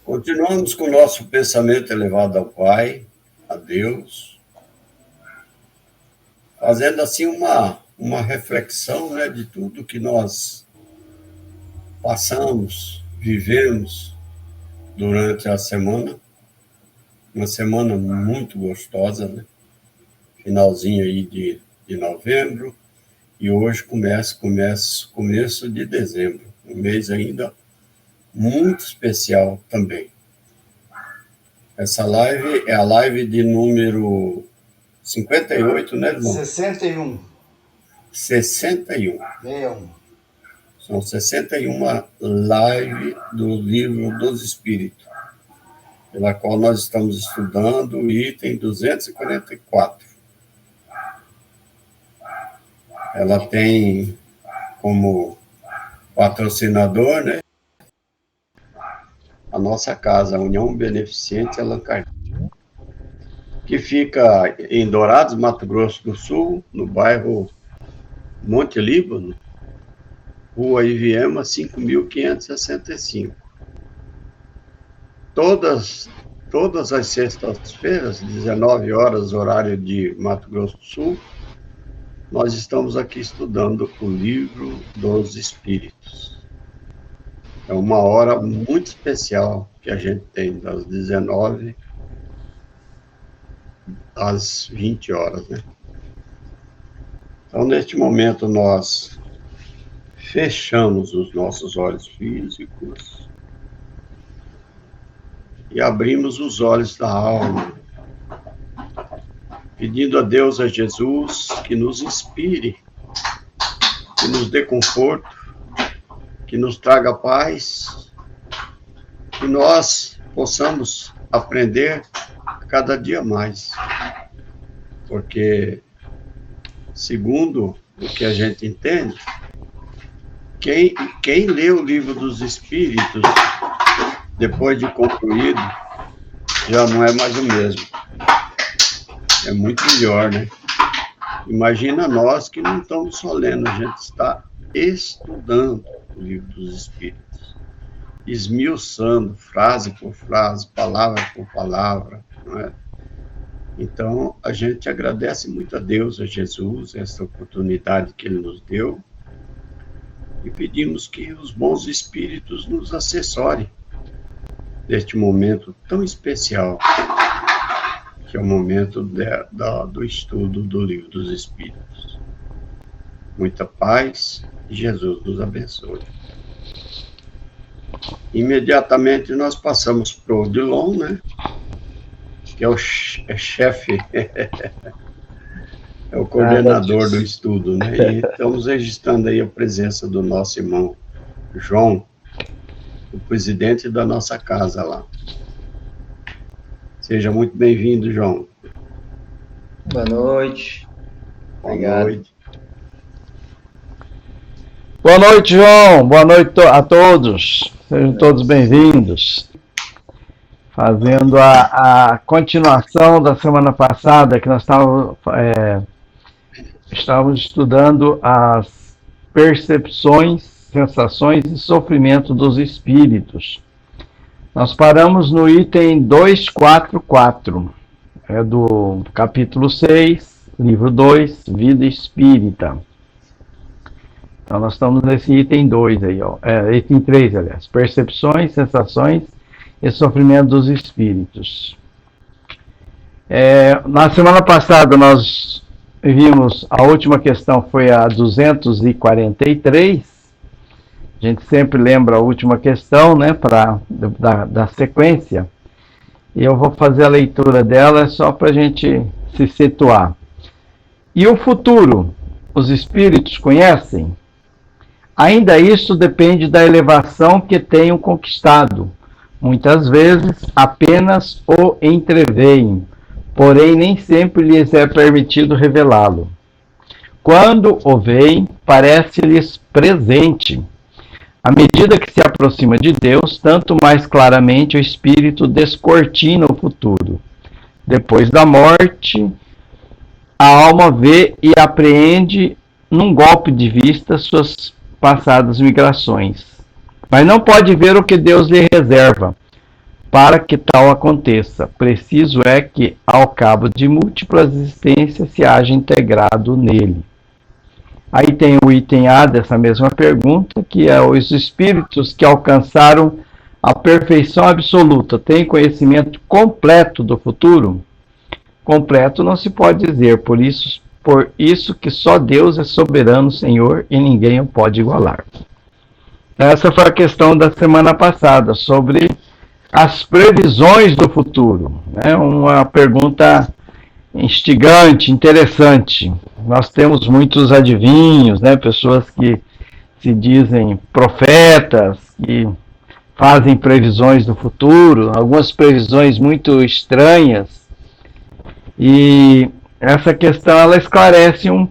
Continuamos com o nosso pensamento elevado ao Pai, a Deus, fazendo assim uma reflexão, né, de tudo que nós passamos, vivemos durante a semana. Uma semana muito gostosa, né? Finalzinho aí de novembro, e hoje começo de dezembro, um mês ainda muito especial também. Essa live é a live de número 58, né, irmão? 61. 61. 61. São 61 lives do Livro dos Espíritos, pela qual nós estamos estudando o item 244. Ela tem como patrocinador, né, a nossa casa, a União Beneficente Allan Kardec, que fica em Dourados, Mato Grosso do Sul, no bairro Monte Líbano, Rua Iviema, 5.565. Todas as sextas-feiras, 19 horas, horário de Mato Grosso do Sul, nós estamos aqui estudando o Livro dos Espíritos. É uma hora muito especial que a gente tem, das 19 às 20 horas, né? Então, neste momento, nós fechamos os nossos olhos físicos e abrimos os olhos da alma, pedindo a Deus, a Jesus, que nos inspire, que nos dê conforto, que nos traga paz, que nós possamos aprender cada dia mais. Porque, segundo o que a gente entende, quem lê o Livro dos Espíritos, depois de concluído, já não é mais o mesmo. É muito melhor, né? Imagina nós que não estamos só lendo, a gente está estudando o Livro dos Espíritos, esmiuçando frase por frase, palavra por palavra, não é? Então, a gente agradece muito a Deus, a Jesus, essa oportunidade que Ele nos deu, e pedimos que os bons espíritos nos assessorem neste momento tão especial, que é o momento do estudo do Livro dos Espíritos. Muita paz e Jesus nos abençoe. Imediatamente nós passamos para o Odilon, né? Que é o chefe, é o coordenador do estudo, né? E estamos registrando aí a presença do nosso irmão João, o presidente da nossa casa lá. Seja muito bem-vindo, João. Boa noite. Boa noite. Boa noite, João. Boa noite a todos. Sejam todos bem-vindos. Fazendo a continuação da semana passada, que nós estávamos estudando as percepções, sensações e sofrimento dos espíritos. Nós paramos no item 244, do capítulo 6, livro 2, Vida Espírita. Então, nós estamos nesse item 2 aí, item 3, aliás, percepções, sensações e sofrimento dos espíritos. Na semana passada, nós vimos, a última questão foi a 243, a gente sempre lembra a última questão, né, da sequência, e eu vou fazer a leitura dela só para a gente se situar. E o futuro, os espíritos conhecem? Ainda isso depende da elevação que tenham conquistado. Muitas vezes apenas o entreveem, porém nem sempre lhes é permitido revelá-lo. Quando o veem, parece-lhes presente. À medida que se aproxima de Deus, tanto mais claramente o espírito descortina o futuro. Depois da morte, a alma vê e apreende num golpe de vista suas passadas migrações. Mas não pode ver o que Deus lhe reserva, para que tal aconteça. Preciso é que, ao cabo de múltiplas existências, se haja integrado nele. Aí tem o item A dessa mesma pergunta, que é os espíritos que alcançaram a perfeição absoluta, têm conhecimento completo do futuro? Completo não se pode dizer, por isso que só Deus é soberano, Senhor, e ninguém o pode igualar. Essa foi a questão da semana passada, sobre as previsões do futuro. É uma pergunta instigante, interessante. Nós temos muitos adivinhos, né? Pessoas que se dizem profetas, que fazem previsões do futuro, algumas previsões muito estranhas. E essa questão ela esclarece um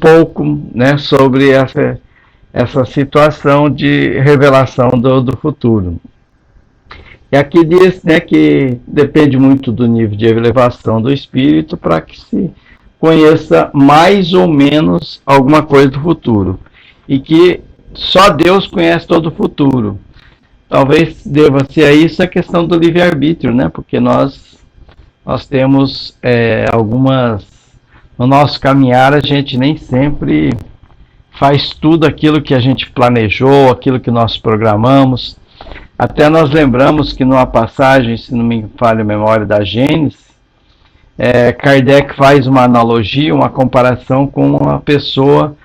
pouco, né, sobre essa situação de revelação do futuro. E aqui diz, né, que depende muito do nível de elevação do espírito para que se conheça mais ou menos alguma coisa do futuro. E que só Deus conhece todo o futuro. Talvez deva ser isso a questão do livre-arbítrio, né? Porque nós temos algumas... No nosso caminhar, a gente nem sempre faz tudo aquilo que a gente planejou, aquilo que nós programamos. Até nós lembramos que numa passagem, se não me falha a memória, da Gênesis, Kardec faz uma analogia, uma comparação com uma pessoa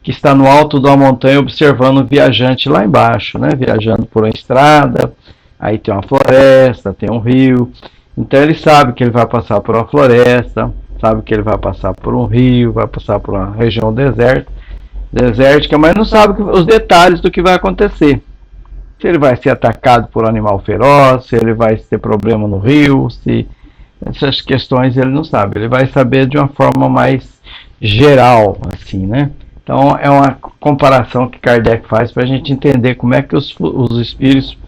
que está no alto de uma montanha observando o viajante lá embaixo, né? Viajando por uma estrada, aí tem uma floresta, tem um rio. Então ele sabe que ele vai passar por uma floresta, sabe que ele vai passar por um rio, vai passar por uma região desértica, mas não sabe os detalhes do que vai acontecer. Se ele vai ser atacado por um animal feroz, se ele vai ter problema no rio, se essas questões ele não sabe. Ele vai saber de uma forma mais geral, assim, né? Então é uma comparação que Kardec faz para a gente entender como é que os espíritos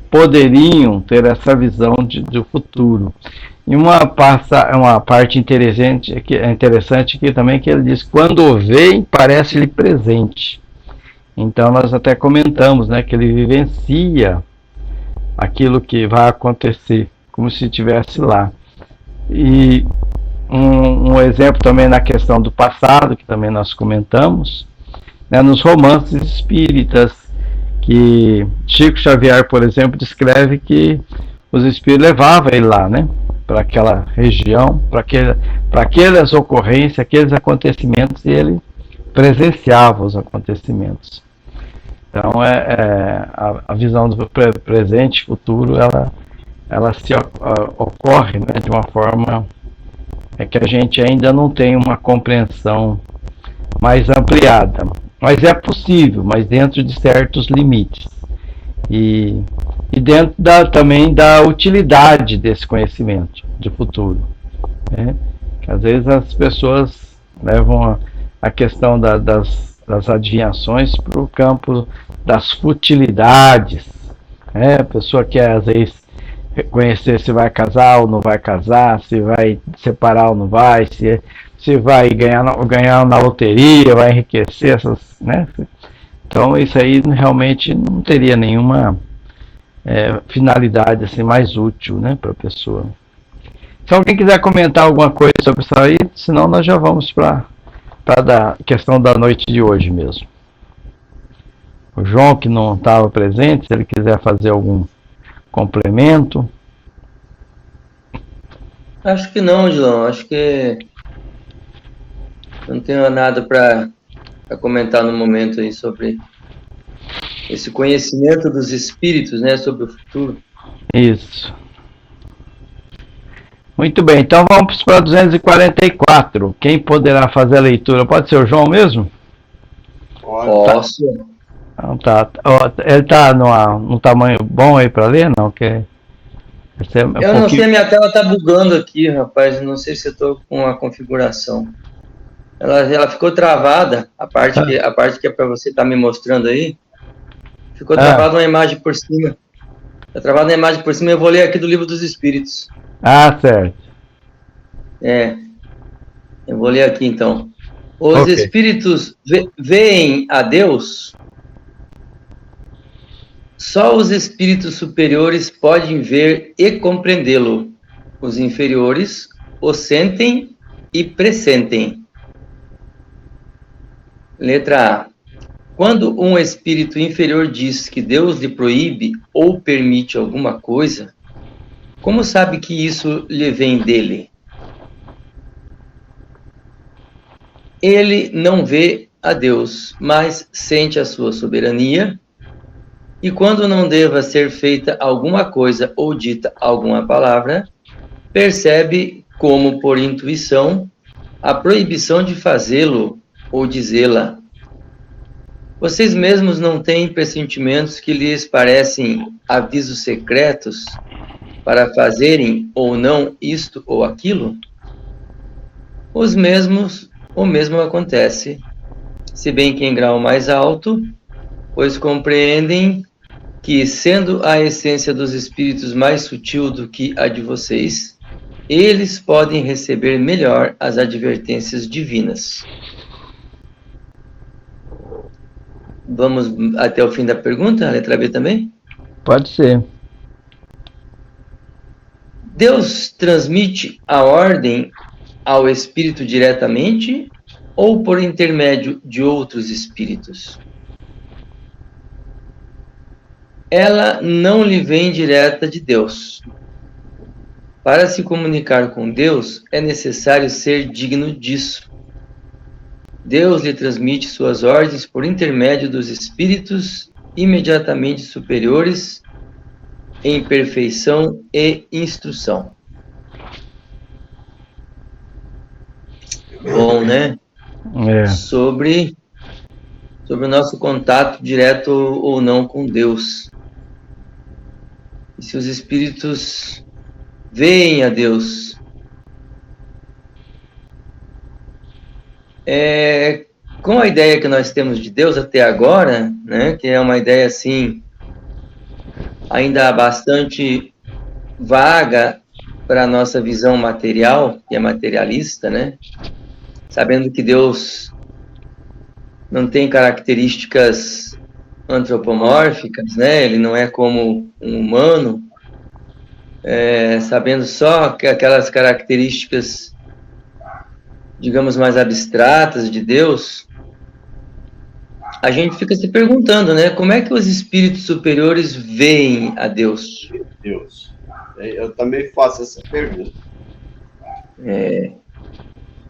poderiam ter essa visão do futuro. E uma parte interessante aqui também, que ele diz: quando o vê, parece-lhe presente. Então nós até comentamos, né, que ele vivencia aquilo que vai acontecer, como se estivesse lá. E um exemplo também na questão do passado, que também nós comentamos, né, nos romances espíritas, que Chico Xavier, por exemplo, descreve que os espíritos levavam ele lá, né, para aquela região, para aquelas ocorrências, aqueles acontecimentos, e ele presenciava os acontecimentos. Então a visão do presente e futuro ela se ocorre, né, de uma forma que a gente ainda não tem uma compreensão mais ampliada, mas é possível, mas dentro de certos limites e dentro também da utilidade desse conhecimento de futuro, né? Que às vezes as pessoas levam a questão das adivinhações para o campo das futilidades, né? A pessoa quer às vezes conhecer se vai casar ou não vai casar, se vai separar ou não vai, se vai ganhar na loteria, vai enriquecer, né? Então isso aí realmente não teria nenhuma finalidade assim mais útil, né, para a pessoa. Se alguém quiser comentar alguma coisa sobre isso aí, senão nós já vamos para a questão da noite de hoje mesmo. O João, que não estava presente, se ele quiser fazer algum complemento. Acho que não, João. Acho que não tenho nada para comentar no momento aí sobre esse conhecimento dos espíritos, né, sobre o futuro. Isso. Muito bem, então vamos para 244. Quem poderá fazer a leitura? Pode ser o João mesmo? Posso. Então, tá. Ele está num tamanho bom aí para ler? Não, Eu não sei, minha tela está bugando aqui, rapaz. Não sei se eu estou com a configuração. Ela ficou travada, a parte que é para você estar me mostrando aí. Ficou travada uma imagem por cima. Está travada uma imagem por cima, eu vou ler aqui do Livro dos Espíritos. Ah, certo. Eu vou ler aqui então. Os espíritos veem a Deus? Só os espíritos superiores podem ver e compreendê-lo. Os inferiores o sentem e pressentem. Letra A. Quando um espírito inferior diz que Deus lhe proíbe ou permite alguma coisa, como sabe que isso lhe vem dele? Ele não vê a Deus, mas sente a sua soberania, e quando não deva ser feita alguma coisa ou dita alguma palavra, percebe como por intuição a proibição de fazê-lo ou dizê-la. Vocês mesmos não têm pressentimentos que lhes parecem avisos secretos para fazerem ou não isto ou aquilo? O mesmo acontece, se bem que em grau mais alto, pois compreendem que, sendo a essência dos espíritos mais sutil do que a de vocês, eles podem receber melhor as advertências divinas. Vamos até o fim da pergunta, a letra B também? Pode ser. Deus transmite a ordem ao espírito diretamente ou por intermédio de outros espíritos? Ela não lhe vem direta de Deus. Para se comunicar com Deus, é necessário ser digno disso. Deus lhe transmite suas ordens por intermédio dos espíritos imediatamente superiores em perfeição e instrução. Bom, né? Sobre o nosso contato direto ou não com Deus. E se os espíritos veem a Deus, com a ideia que nós temos de Deus até agora, né, que é uma ideia assim ainda bastante vaga para a nossa visão material, que é materialista, né? Sabendo que Deus não tem características antropomórficas, né? Ele não é como um humano, sabendo só que aquelas características, digamos, mais abstratas de Deus, a gente fica se perguntando, né? Como é que os espíritos superiores veem a Deus? Deus. Eu também faço essa pergunta.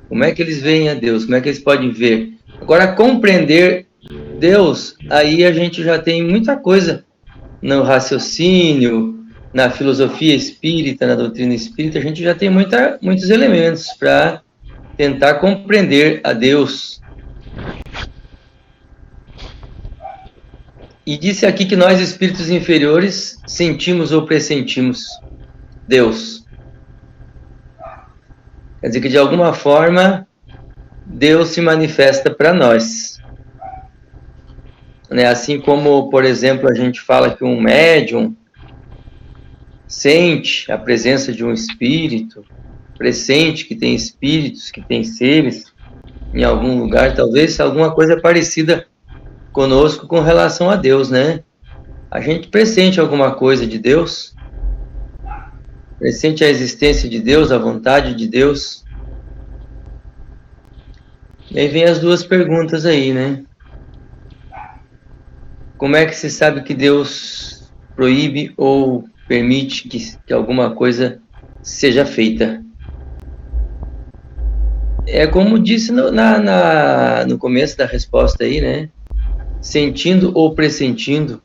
Como é que eles veem a Deus? Como é que eles podem ver? Agora, compreender Deus, aí a gente já tem muita coisa no raciocínio, na filosofia espírita, na doutrina espírita, a gente já tem muitos elementos para tentar compreender a Deus. E disse aqui que nós, espíritos inferiores, sentimos ou pressentimos Deus. Quer dizer que, de alguma forma, Deus se manifesta para nós. Né? Assim como, por exemplo, a gente fala que um médium sente a presença de um espírito, pressente que tem espíritos, que tem seres em algum lugar, talvez alguma coisa parecida conosco com relação a Deus, né? A gente pressente alguma coisa de Deus, pressente a existência de Deus, a vontade de Deus. E aí vem as duas perguntas aí, né? Como é que se sabe que Deus proíbe ou permite que alguma coisa seja feita? É como disse no começo da resposta aí, né? Sentindo ou pressentindo.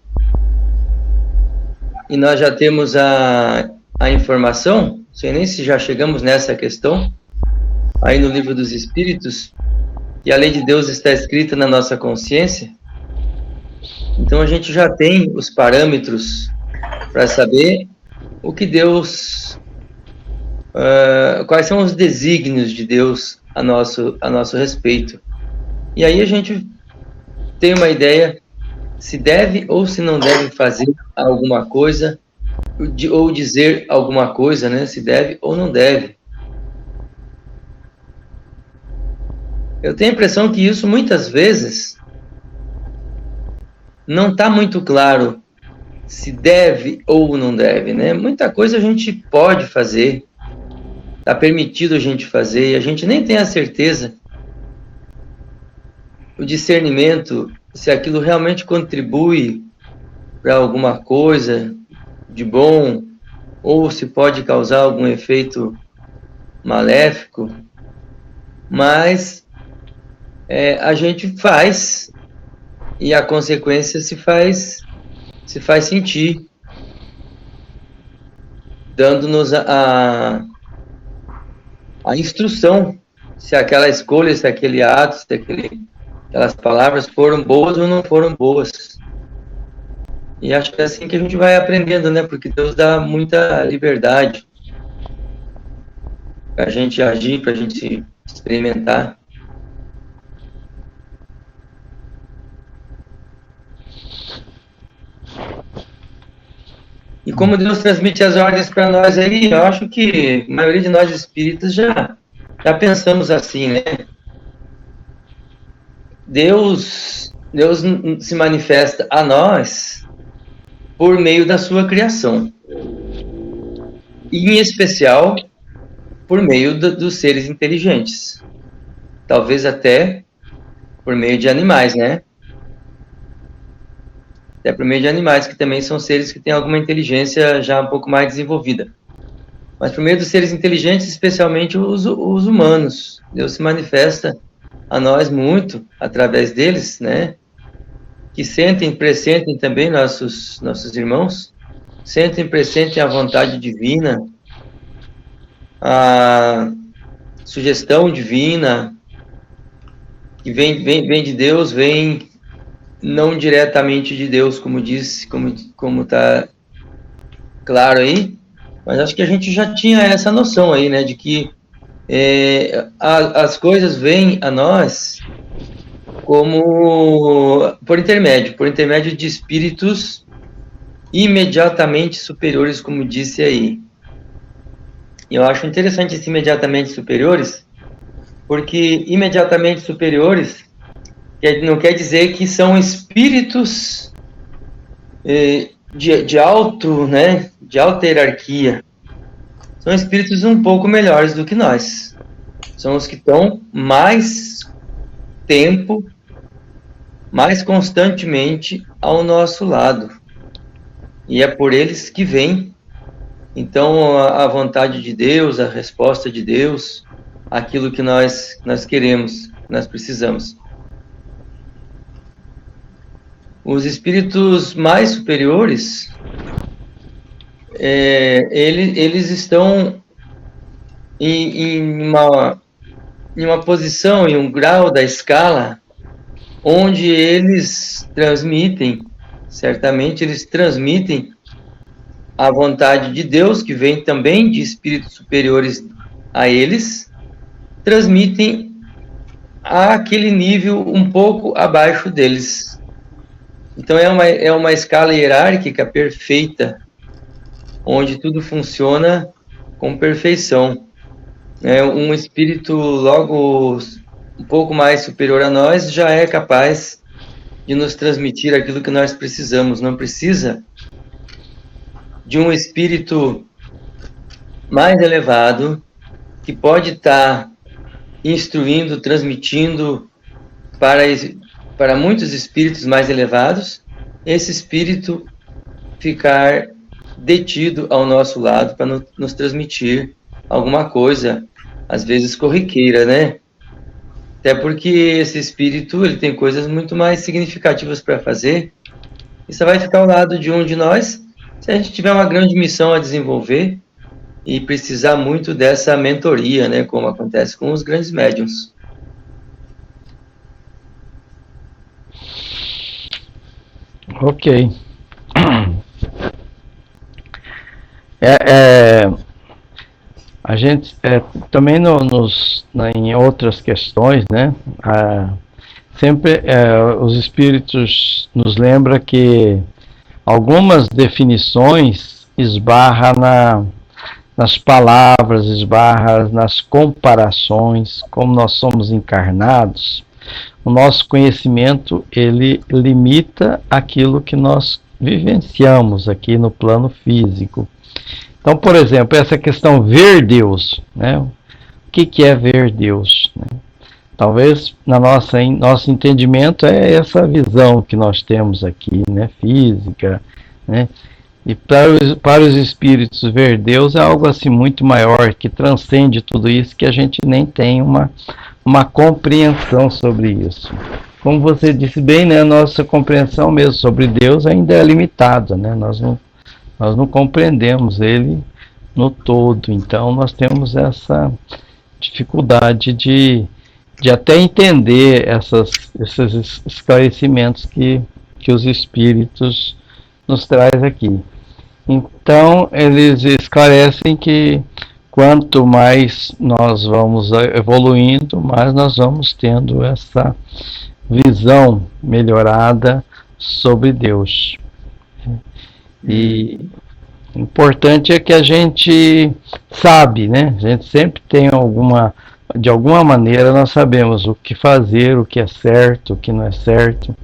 E nós já temos a informação, não sei nem se já chegamos nessa questão, aí no Livro dos Espíritos, que a lei de Deus está escrita na nossa consciência. Então a gente já tem os parâmetros para saber o que Deus, quais são os desígnios de Deus a nosso respeito. E aí a gente tem uma ideia se deve ou se não deve fazer alguma coisa, ou dizer alguma coisa, né? Se deve ou não deve. Eu tenho a impressão que isso, muitas vezes, não está muito claro se deve ou não deve, né? Muita coisa a gente pode fazer, está permitido a gente fazer, e a gente nem tem a certeza, o discernimento, se aquilo realmente contribui para alguma coisa de bom, ou se pode causar algum efeito maléfico, mas a gente faz, e a consequência se faz sentir, dando-nos a instrução, se aquela escolha, se aquele ato, se aquelas palavras foram boas ou não foram boas. E acho que é assim que a gente vai aprendendo, né? Porque Deus dá muita liberdade para a gente agir, para a gente experimentar. E como Deus transmite as ordens para nós aí, eu acho que a maioria de nós espíritas já pensamos assim, né? Deus se manifesta a nós por meio da sua criação. E, em especial, por meio dos seres inteligentes. Talvez até por meio de animais, né? Até por meio de animais, que também são seres que têm alguma inteligência já um pouco mais desenvolvida. Mas por meio dos seres inteligentes, especialmente os humanos. Deus se manifesta a nós muito através deles, né? Que sentem, pressentem também nossos irmãos, sentem, pressentem a vontade divina, a sugestão divina, que vem de Deus, vem não diretamente de Deus, como disse, como está claro aí, mas acho que a gente já tinha essa noção aí, né, de que as coisas vêm a nós como por intermédio de espíritos imediatamente superiores, como disse aí. E eu acho interessante esse imediatamente superiores, porque imediatamente superiores não quer dizer que são espíritos de alta hierarquia. São espíritos um pouco melhores do que nós. São os que estão mais tempo, mais constantemente ao nosso lado. E é por eles que vem, então, a vontade de Deus, a resposta de Deus, aquilo que nós queremos, nós precisamos. Os espíritos mais superiores, eles estão em uma posição, em um grau da escala, onde eles transmitem, certamente eles transmitem a vontade de Deus, que vem também de espíritos superiores a eles, transmitem àquele nível um pouco abaixo deles. Então é uma escala hierárquica perfeita, onde tudo funciona com perfeição. Um espírito logo um pouco mais superior a nós já é capaz de nos transmitir aquilo que nós precisamos. Não precisa de um espírito mais elevado que pode estar instruindo, transmitindo para muitos espíritos mais elevados, esse espírito ficar detido ao nosso lado para nos transmitir alguma coisa, às vezes corriqueira, né? Até porque esse espírito, ele tem coisas muito mais significativas para fazer, e só vai ficar ao lado de um de nós se a gente tiver uma grande missão a desenvolver e precisar muito dessa mentoria, né? Como acontece com os grandes médiuns. Ok. A gente também em outras questões, né? Sempre os espíritos nos lembram que algumas definições esbarram nas palavras, esbarram nas comparações. Como nós somos encarnados, o nosso conhecimento ele limita aquilo que nós vivenciamos aqui no plano físico. Então, por exemplo, essa questão ver Deus, né? O que é ver Deus, né? Talvez nosso entendimento é essa visão que nós temos aqui, né? Física, né? E para os espíritos, ver Deus é algo assim muito maior, que transcende tudo isso, que a gente nem tem uma compreensão sobre isso. Como você disse bem, né, a nossa compreensão mesmo sobre Deus ainda é limitada, né? Nós não compreendemos Ele no todo, então nós temos essa dificuldade de até entender esses esclarecimentos que os espíritos nos traz aqui. Então, eles esclarecem que quanto mais nós vamos evoluindo, mais nós vamos tendo essa visão melhorada sobre Deus. E o importante é que a gente sabe, né? A gente sempre tem de alguma maneira nós sabemos o que fazer, o que é certo, o que não é certo.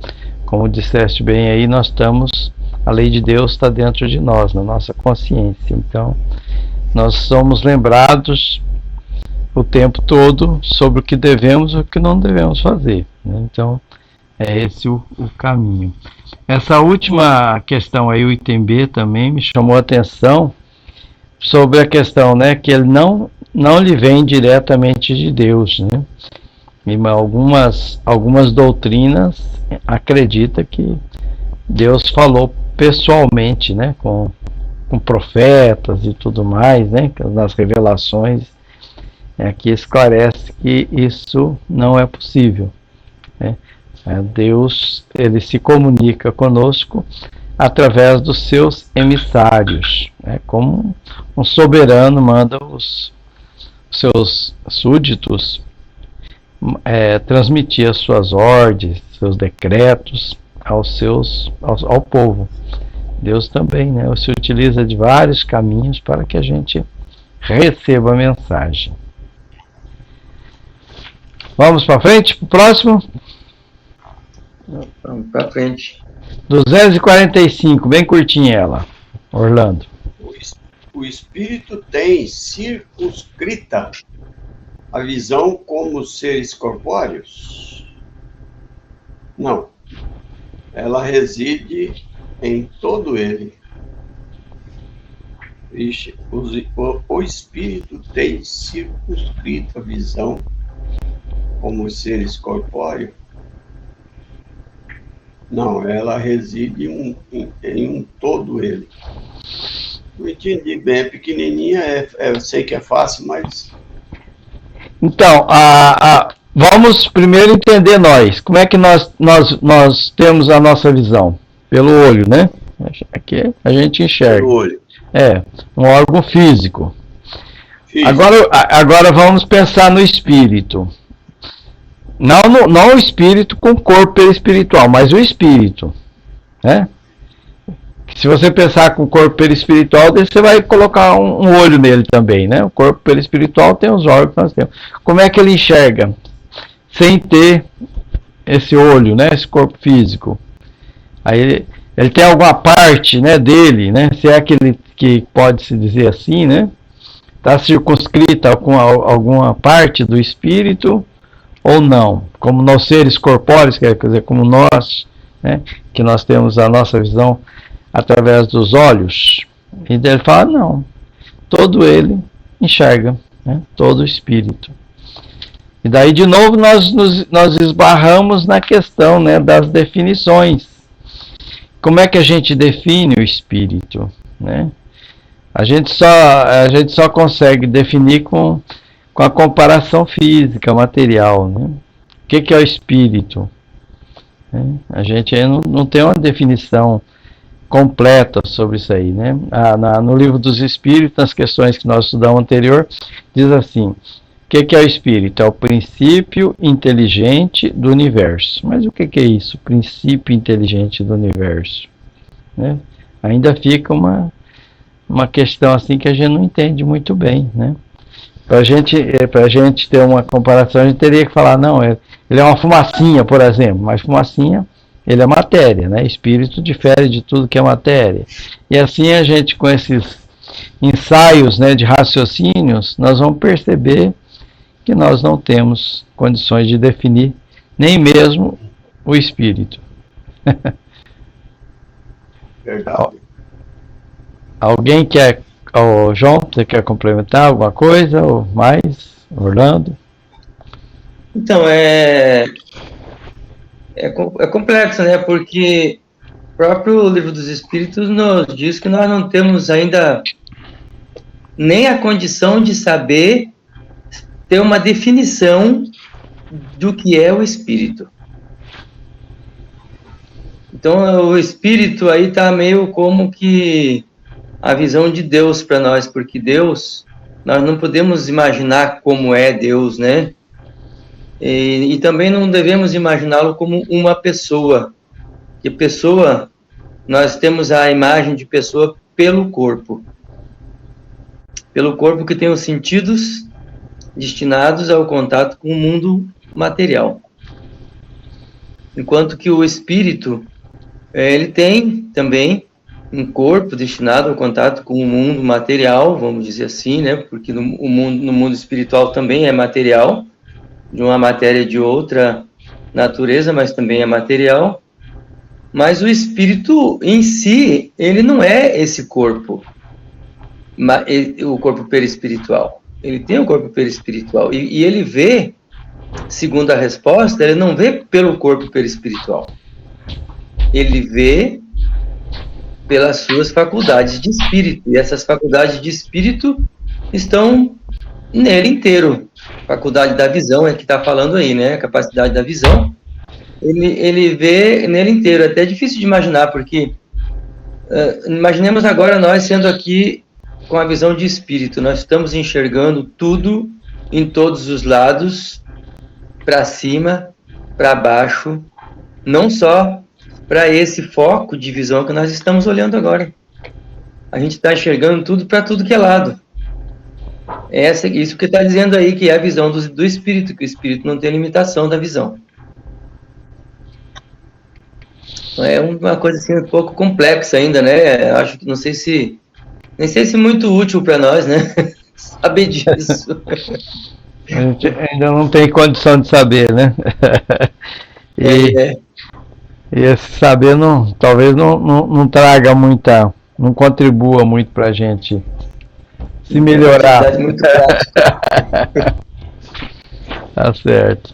Como disseste bem aí, a lei de Deus está dentro de nós, na nossa consciência. Então, nós somos lembrados o tempo todo sobre o que devemos e o que não devemos fazer, né? Então, é esse o caminho. Essa última questão aí, o item B, também me chamou a atenção sobre a questão, né, que ele não lhe vem diretamente de Deus, né? E algumas doutrinas acreditam que Deus falou pessoalmente, né, com profetas e tudo mais, né, nas revelações. Aqui esclarece que isso não é possível, né? Deus, ele se comunica conosco através dos seus emissários, né? Como um soberano manda os seus súditos transmitir as suas ordens, seus decretos ao povo. Deus também, né, se utiliza de vários caminhos para que a gente receba a mensagem. Vamos para frente, para o próximo? Vamos para frente. 245, bem curtinha ela, Orlando. O espírito tem circunscrita a visão como seres corpóreos? Não. Ela reside em todo ele. O espírito tem circunscrita a visão como seres corpóreos? Não, ela reside em todo ele. Não entendi bem, é pequenininha, eu sei que é fácil, mas... Então, vamos primeiro entender nós. Como é que nós temos a nossa visão? Pelo olho, né? Aqui a gente enxerga. Pelo olho. Um órgão físico. Agora vamos pensar no espírito. Não o espírito com corpo perispiritual, mas o espírito, né? Se você pensar com o corpo perispiritual, você vai colocar um olho nele também, né? O corpo perispiritual tem os órgãos que nós temos. Como é que ele enxerga? Sem ter esse olho, né? Esse corpo físico. Aí ele tem alguma parte, né, dele, né? Se é aquele que pode se dizer assim, né? Está circunscrita com alguma parte do espírito ou não? Como nós seres corpóreos, quer dizer, como nós, né? Que nós temos a nossa visão através dos olhos. E ele fala, não. Todo ele enxerga, né? Todo o espírito. E daí, de novo, nós esbarramos na questão, né, das definições. Como é que a gente define o espírito, né? A gente só consegue definir com a comparação física, material, né? O que é o espírito? A gente não tem uma definição completa sobre isso aí, né? No livro dos Espíritos, nas questões que nós estudamos anterior, diz assim: o que é o espírito? É o princípio inteligente do universo. Mas o que é isso? Princípio inteligente do universo, né? Ainda fica uma questão assim que a gente não entende muito bem, né? Para a gente ter uma comparação, a gente teria que falar, não, ele é uma fumacinha, por exemplo, mas fumacinha ele é matéria, né? Espírito difere de tudo que é matéria. E assim a gente, com esses ensaios, né, de raciocínios, nós vamos perceber que nós não temos condições de definir nem mesmo o espírito. Verdade. Alguém quer... João, você quer complementar alguma coisa ou mais? Orlando? Então, é complexo, né? Porque o próprio Livro dos Espíritos nos diz que nós não temos ainda nem a condição de saber ter uma definição do que é o espírito. Então, o espírito aí está meio como que a visão de Deus para nós, porque Deus, nós não podemos imaginar como é Deus, né? E também não devemos imaginá-lo como uma pessoa, que pessoa, nós temos a imagem de pessoa pelo corpo que tem os sentidos destinados ao contato com o mundo material. Enquanto que o espírito, ele tem também um corpo destinado ao contato com o mundo material, vamos dizer assim, né? Porque no mundo espiritual também é material, de uma matéria de outra natureza, mas também é material. Mas o espírito em si, ele não é esse corpo, o corpo perispiritual. Ele tem o corpo perispiritual e ele vê, segundo a resposta, ele não vê pelo corpo perispiritual. Ele vê pelas suas faculdades de espírito, e essas faculdades de espírito estão nele inteiro. Faculdade da visão é que está falando aí, né? A capacidade da visão, ele vê nele inteiro. É até difícil de imaginar, porque imaginemos agora nós sendo aqui com a visão de espírito, nós estamos enxergando tudo em todos os lados, para cima, para baixo, não só para esse foco de visão que nós estamos olhando agora. A gente está enxergando tudo para tudo que é lado. Isso que está dizendo aí, que é a visão do espírito, que o espírito não tem limitação da visão. É uma coisa assim um pouco complexa ainda, né? Acho que nem sei se muito útil para nós, né? Saber disso. A gente ainda não tem condição de saber, né? E esse saber talvez não traga muita, não contribua muito para a gente se melhorar. Muito prática. Tá certo.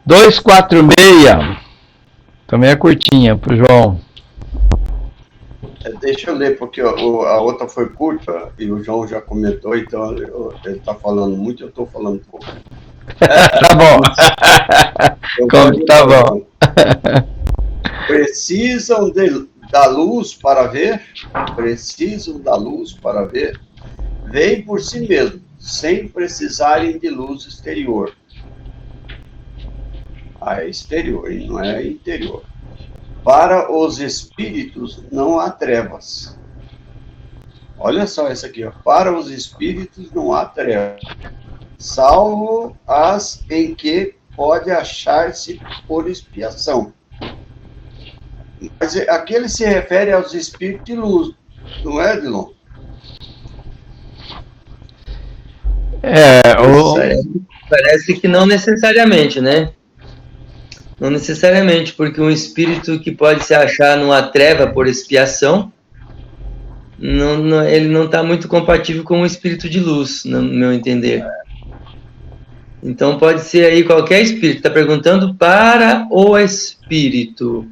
246. Também é curtinha pro João. Deixa eu ler, porque a outra foi curta e o João já comentou, então ele está falando muito e eu estou falando pouco. Tá bom. Tá bom. Precisam da luz para ver? Precisam da luz para ver? Vêm por si mesmo, sem precisarem de luz exterior. É exterior, e não é interior. Para os espíritos não há trevas. Olha só isso aqui, ó. Para os espíritos não há trevas, salvo as em que pode achar-se por expiação. Mas aqui ele se refere aos espíritos de luz, não é, Dilon? Parece que não necessariamente, né? Não necessariamente, porque um espírito que pode se achar numa treva por expiação, ele não está muito compatível com um espírito de luz, no meu entender. Então pode ser aí qualquer espírito. Está perguntando para o espírito.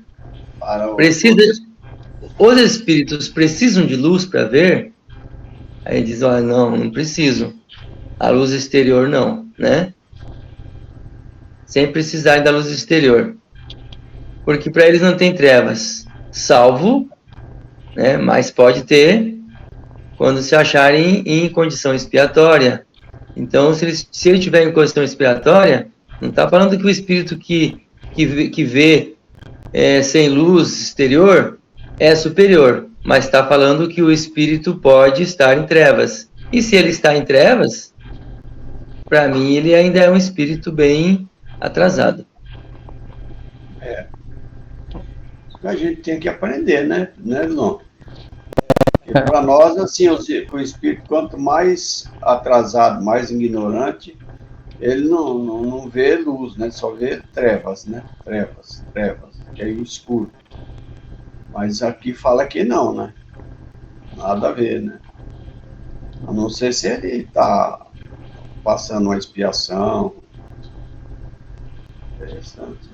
Os espíritos precisam de luz para ver? Aí diz, olha, não precisam. A luz exterior não, né? Sem precisar da luz exterior. Porque para eles não tem trevas, salvo, né, mas pode ter quando se acharem em condição expiatória. Então, se ele estiver em condição expiatória, não está falando que o espírito que vê sem luz exterior é superior, mas está falando que o espírito pode estar em trevas. E se ele está em trevas, para mim ele ainda é um espírito bem atrasado. a gente tem que aprender, né, Lon? Para nós, assim, o espírito, quanto mais atrasado, mais ignorante, ele não vê luz, né? Só vê trevas, né? Trevas, que é o escuro. Mas aqui fala que não, né? Nada a ver, né? A não ser se ele está passando uma expiação. Interessante.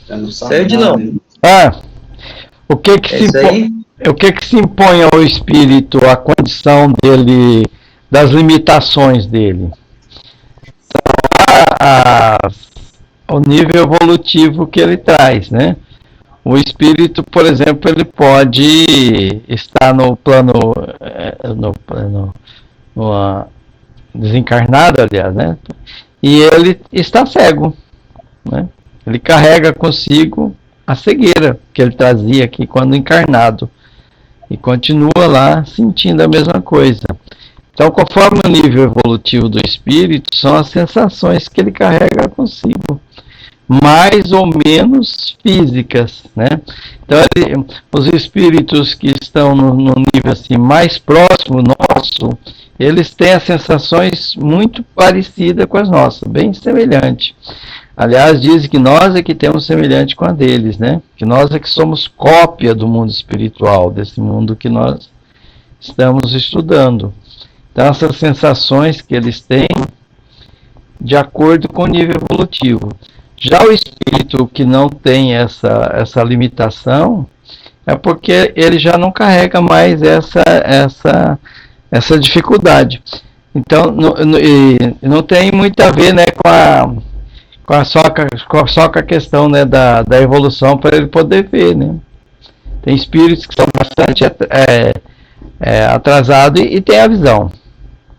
Você não sabe nada, né? O que que se impõe ao espírito, a condição dele, das limitações dele? O nível evolutivo que ele traz, né? O espírito, por exemplo, ele pode estar no plano desencarnado, aliás, né? E ele está cego, né? Ele carrega consigo a cegueira que ele trazia aqui quando encarnado e continua lá sentindo a mesma coisa. Então, conforme o nível evolutivo do espírito, são as sensações que ele carrega consigo, mais ou menos físicas, né? Então, os espíritos que estão no nível assim, mais próximo nosso, eles têm as sensações muito parecidas com as nossas, bem semelhantes. Aliás, dizem que nós é que temos semelhante com a deles, né? Que nós é que somos cópia do mundo espiritual, desse mundo que nós estamos estudando. Então, essas sensações que eles têm, de acordo com o nível evolutivo. Já o espírito que não tem essa limitação, é porque ele já não carrega mais essa dificuldade. Então, não tem muito a ver, né, só com a questão, né, da evolução para ele poder ver, né? Tem espíritos que são bastante atrasados e tem a visão,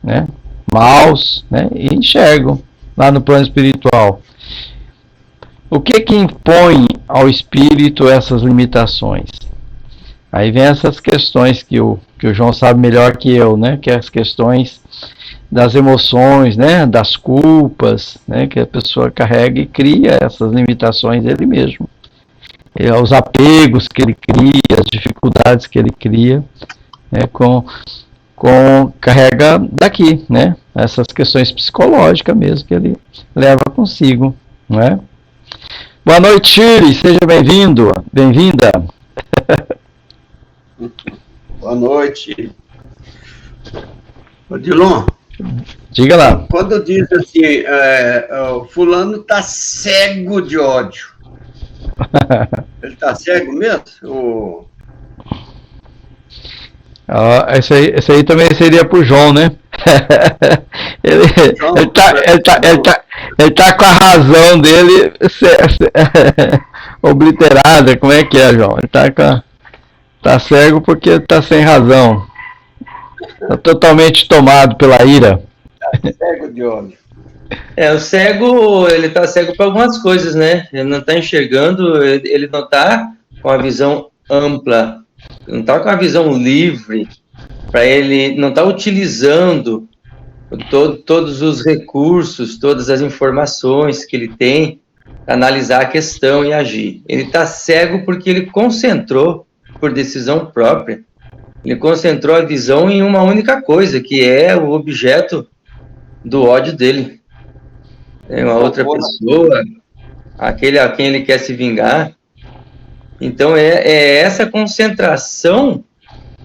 né? Maus, né? E enxergam lá no plano espiritual. O que impõe ao espírito essas limitações? Aí vem essas questões que o João sabe melhor que eu, né? Que é as questões das emoções, né? Das culpas, né? Que a pessoa carrega e cria essas limitações dele mesmo. Os apegos que ele cria, as dificuldades que ele cria, né? Carrega daqui, né? Essas questões psicológicas mesmo que ele leva consigo, não é? Boa noite, Shirley, seja bem-vindo, bem-vinda. Boa noite. Odilon, diga lá. Quando diz assim, fulano está cego de ódio, ele está cego mesmo? Esse aí também seria pro João, né? Ele tá com a razão dele obliterada. Como é que é, João? Ele tá cego porque tá sem razão. Tá totalmente tomado pela ira. Tá cego de ódio. O cego, ele tá cego para algumas coisas, né? Ele não tá enxergando, ele não tá com a visão ampla, não está com a visão livre, para ele não está utilizando todos os recursos, todas as informações que ele tem para analisar a questão e agir. Ele está cego porque ele concentrou, por decisão própria, ele concentrou a visão em uma única coisa, que é o objeto do ódio dele. É uma outra pessoa, aquele a quem ele quer se vingar. Então, é essa concentração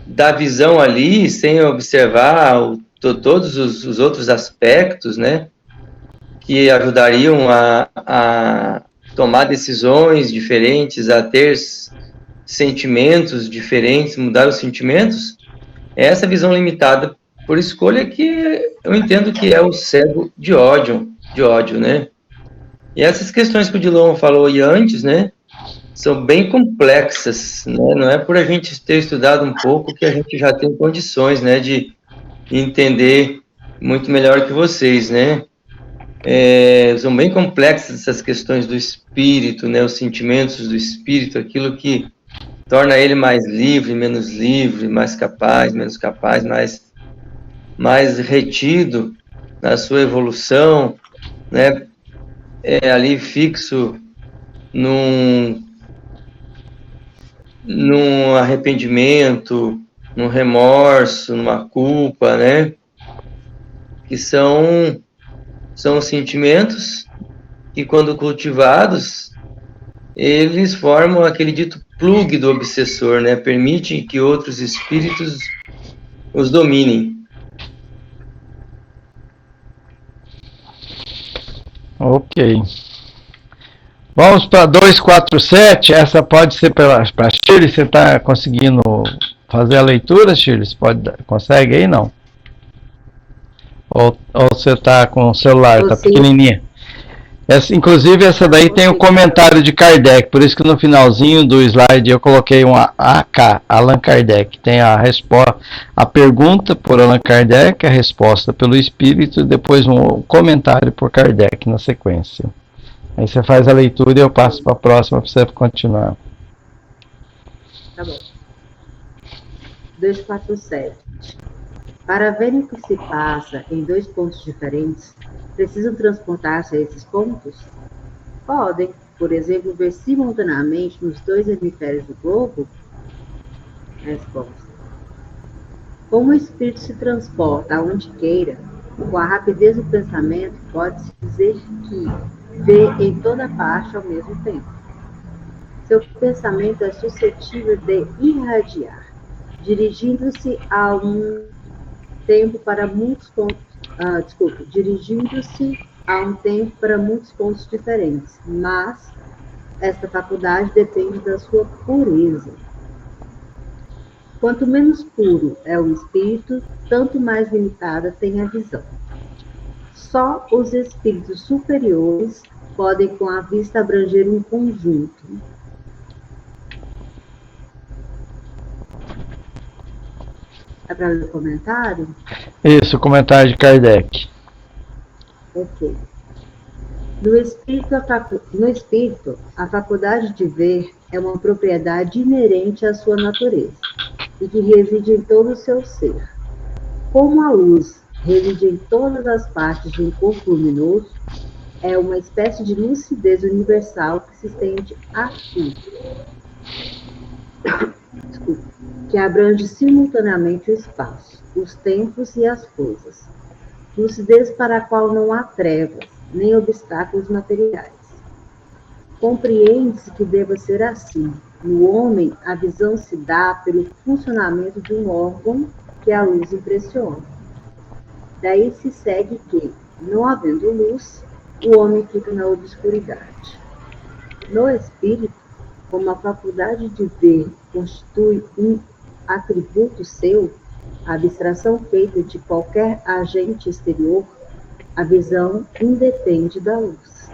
da visão ali, sem observar todos os outros aspectos, né, que ajudariam a tomar decisões diferentes, a ter sentimentos diferentes, mudar os sentimentos. É essa visão limitada por escolha que eu entendo que é o cego de ódio, né? E essas questões que o Dilon falou aí antes, né, são bem complexas, né? Não é por a gente ter estudado um pouco que a gente já tem condições, né, de entender muito melhor que vocês, né? São bem complexas essas questões do espírito, né? Os sentimentos do espírito, aquilo que torna ele mais livre, mais capaz, menos capaz, mais retido na sua evolução, né? Ali fixo num arrependimento, num remorso, numa culpa, né? Que são sentimentos que, quando cultivados, eles formam aquele dito plug do obsessor, né? Permitem que outros espíritos os dominem. Ok. Vamos para 247. Essa pode ser para Shirley. Você está conseguindo fazer a leitura, Shirley? Consegue aí, não? Ou você está com o celular? Está pequenininha? Inclusive, essa daí tem o comentário de Kardec. Por isso que no finalzinho do slide eu coloquei um AK, Allan Kardec. Tem a pergunta por Allan Kardec, a resposta pelo Espírito, e depois um comentário por Kardec na sequência. Aí você faz a leitura e eu passo para a próxima para você continuar. Tá bom. 247. Para verem o que se passa em dois pontos diferentes, precisam transportar-se a esses pontos? Podem, por exemplo, ver simultaneamente nos dois hemisférios do globo? Resposta. Como o espírito se transporta aonde queira, com a rapidez do pensamento, pode-se dizer que vê em toda parte ao mesmo tempo. Seu pensamento é suscetível de irradiar, dirigindo-se a um tempo para muitos pontos, dirigindo-se a um tempo para muitos pontos diferentes, mas esta faculdade depende da sua pureza. Quanto menos puro é o espírito, tanto mais limitada tem a visão. Só os espíritos superiores podem, com a vista, abranger um conjunto. É para ler o comentário? Isso, o comentário de Kardec. Ok. No espírito, a faculdade de ver é uma propriedade inerente à sua natureza e que reside em todo o seu ser. Como a luz reside em todas as partes de um corpo luminoso, é uma espécie de lucidez universal que se estende a tudo. Que abrange simultaneamente o espaço, os tempos e as coisas. Lucidez para a qual não há trevas, nem obstáculos materiais. Compreende-se que deva ser assim. No homem, a visão se dá pelo funcionamento de um órgão que a luz impressiona. Daí se segue que, não havendo luz, o homem fica na obscuridade. No espírito, como a faculdade de ver constitui um atributo seu, a abstração feita de qualquer agente exterior, a visão independe da luz.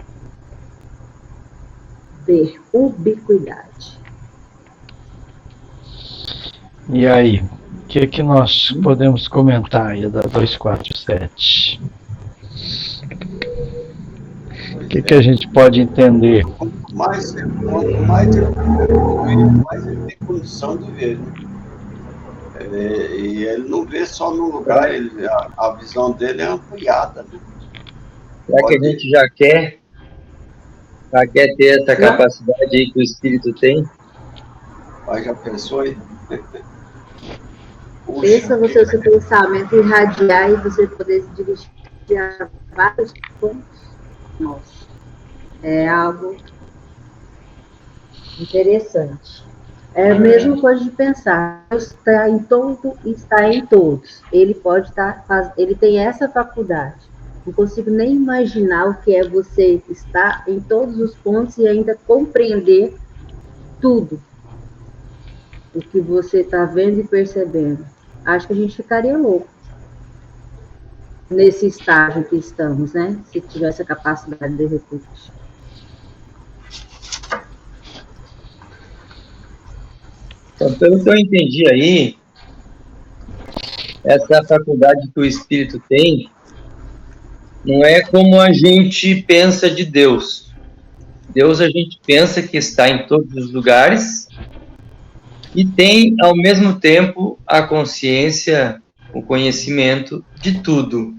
Ver ubiquidade. E aí, o que nós podemos comentar aí da 247? O que a gente pode entender? Mais ele tem condição de ver. E ele não vê só no lugar, a visão dele é ampliada. Né? Será que a gente já quer ter essa capacidade aí que o espírito tem? Mas já pensou aí? Pensa você, o seu pensamento irradiar e você poder se dirigir a vários pontos. Nossa, é algo interessante. É a mesma coisa de pensar. Deus está em todo e está em todos. Ele pode estar, ele tem essa faculdade. Não consigo nem imaginar o que é você estar em todos os pontos e ainda compreender tudo o que você está vendo e percebendo. Acho que a gente ficaria louco nesse estágio que estamos, né? Se tivesse a capacidade de recurso. Então, pelo que eu entendi aí, essa faculdade que o espírito tem não é como a gente pensa de Deus. Deus, a gente pensa que está em todos os lugares e tem, ao mesmo tempo, a consciência, o conhecimento de tudo.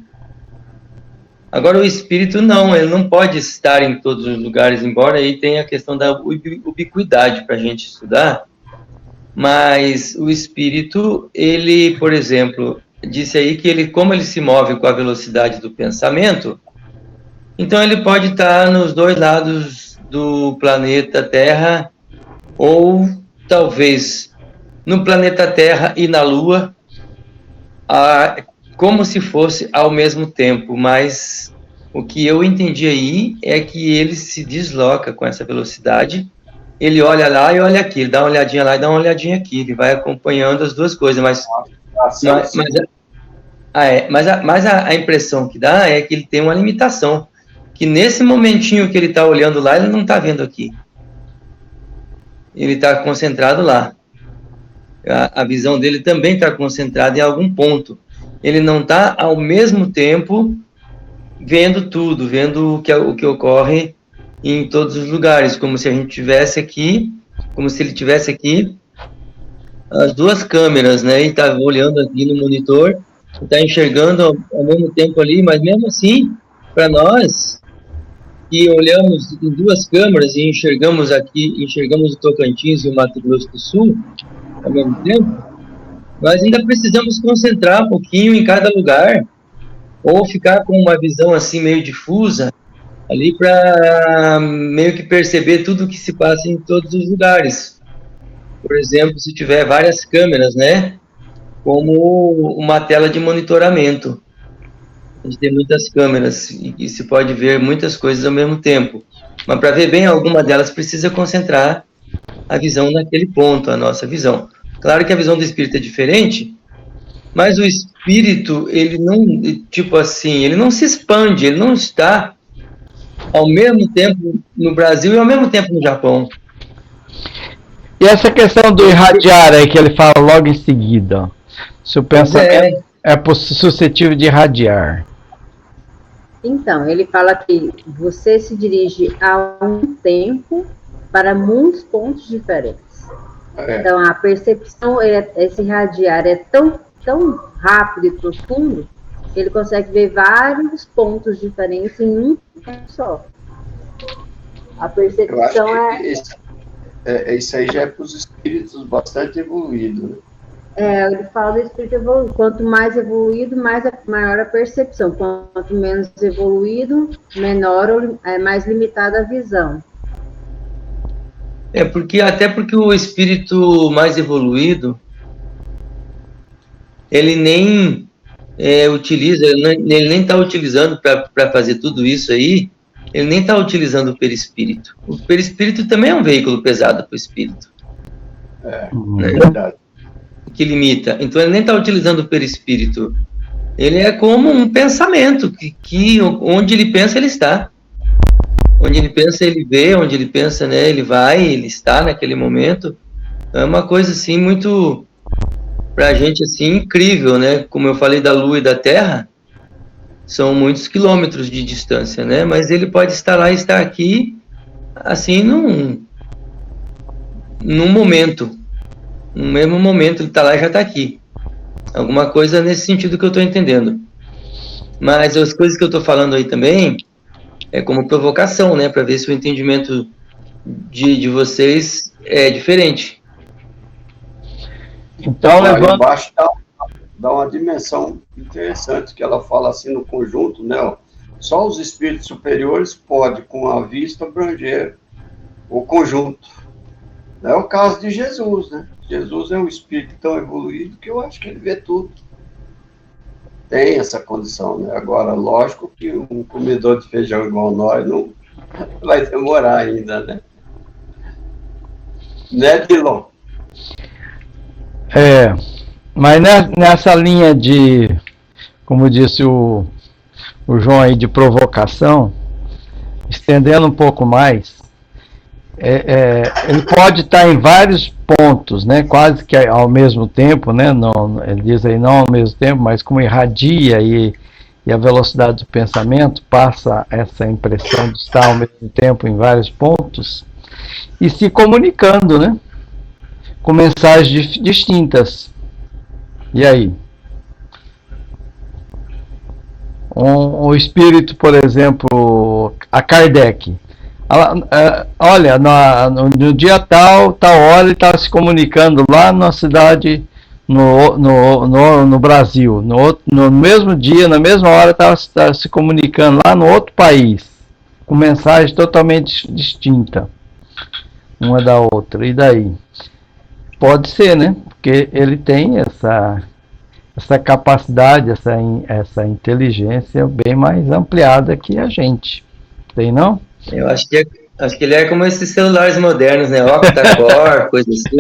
Agora, o espírito não, ele não pode estar em todos os lugares, embora aí tenha a questão da ubiquidade para a gente estudar, mas o espírito, ele, por exemplo, disse aí que ele, como ele se move com a velocidade do pensamento, então ele pode estar nos dois lados do planeta Terra, ou talvez no planeta Terra e na Lua, como se fosse ao mesmo tempo, mas o que eu entendi aí é que ele se desloca com essa velocidade, ele olha lá e olha aqui, ele dá uma olhadinha lá e dá uma olhadinha aqui, ele vai acompanhando as duas coisas, mas a impressão que dá é que ele tem uma limitação, que nesse momentinho que ele está olhando lá, ele não está vendo aqui. Ele está concentrado lá. A visão dele também está concentrada em algum ponto. Ele não está, ao mesmo tempo, vendo tudo, vendo o que ocorre em todos os lugares, como se a gente tivesse aqui, como se ele tivesse aqui as duas câmeras, né? E está olhando aqui no monitor, está enxergando ao mesmo tempo ali, mas mesmo assim, para nós, que olhamos em duas câmeras e enxergamos o Tocantins e o Mato Grosso do Sul, ao mesmo tempo, nós ainda precisamos concentrar um pouquinho em cada lugar, ou ficar com uma visão assim meio difusa, ali para meio que perceber tudo o que se passa em todos os lugares. Por exemplo, se tiver várias câmeras, né, como uma tela de monitoramento. A gente tem muitas câmeras e se pode ver muitas coisas ao mesmo tempo. Mas para ver bem alguma delas, precisa concentrar a visão naquele ponto, a nossa visão. Claro que a visão do espírito é diferente, mas o espírito, ele não, tipo assim, ele não se expande, ele não está ao mesmo tempo no Brasil e ao mesmo tempo no Japão. E essa questão do irradiar aí que ele fala logo em seguida, se o pensamento é suscetível de irradiar. Então, ele fala que você se dirige a um tempo para muitos pontos diferentes. Então, a percepção, esse irradiar é tão rápido e profundo, que ele consegue ver vários pontos diferentes em um tempo só. A percepção isso aí já é para os espíritos bastante evoluídos, né? Ele fala do espírito evoluído. Quanto mais evoluído, maior a percepção. Quanto menos evoluído, mais limitada a visão. Até porque o espírito mais evoluído, ele nem utiliza, ele nem está utilizando para fazer tudo isso aí, ele nem está utilizando o perispírito. O perispírito também é um veículo pesado para o espírito. É verdade. Que limita. Então ele nem está utilizando o perispírito. Ele é como um pensamento, que onde ele pensa, ele está. Onde ele pensa, ele vê, onde ele pensa, né, ele vai, ele está naquele momento. É uma coisa assim muito, pra gente assim, incrível, né? Como eu falei da Lua e da Terra, são muitos quilômetros de distância, né? Mas ele pode estar lá e estar aqui, assim, num momento. No mesmo momento, ele está lá e já está aqui. Alguma coisa nesse sentido que eu estou entendendo. Mas as coisas que eu estou falando aí também é como provocação, né? Para ver se o entendimento de vocês é diferente. Então, levando... embaixo dá uma dimensão interessante, que ela fala assim no conjunto, né? Ó, só os espíritos superiores podem, com a vista, abranger o conjunto. É o caso de Jesus, né? Jesus é um espírito tão evoluído que eu acho que ele vê tudo. Tem essa condição, né? Agora, lógico que um comedor de feijão igual nós não vai demorar ainda, né? Né, Dilon? Mas nessa linha de, como disse o João aí, de provocação, estendendo um pouco mais, ele pode estar em vários pontos, né, quase que ao mesmo tempo, né, não, ele diz aí não ao mesmo tempo, mas como irradia e a velocidade do pensamento passa essa impressão de estar ao mesmo tempo em vários pontos e se comunicando, né, com mensagens distintas. E aí? um espírito, por exemplo, a Kardec. Olha, no dia tal hora ele estava se comunicando lá na cidade, no Brasil. No mesmo dia, na mesma hora, estava se comunicando lá no outro país, com mensagem totalmente distinta uma da outra. E daí? Pode ser, né? Porque ele tem essa capacidade, essa inteligência bem mais ampliada que a gente. Tem, não? Eu acho que ele é como esses celulares modernos, né? Octa-core, coisa assim.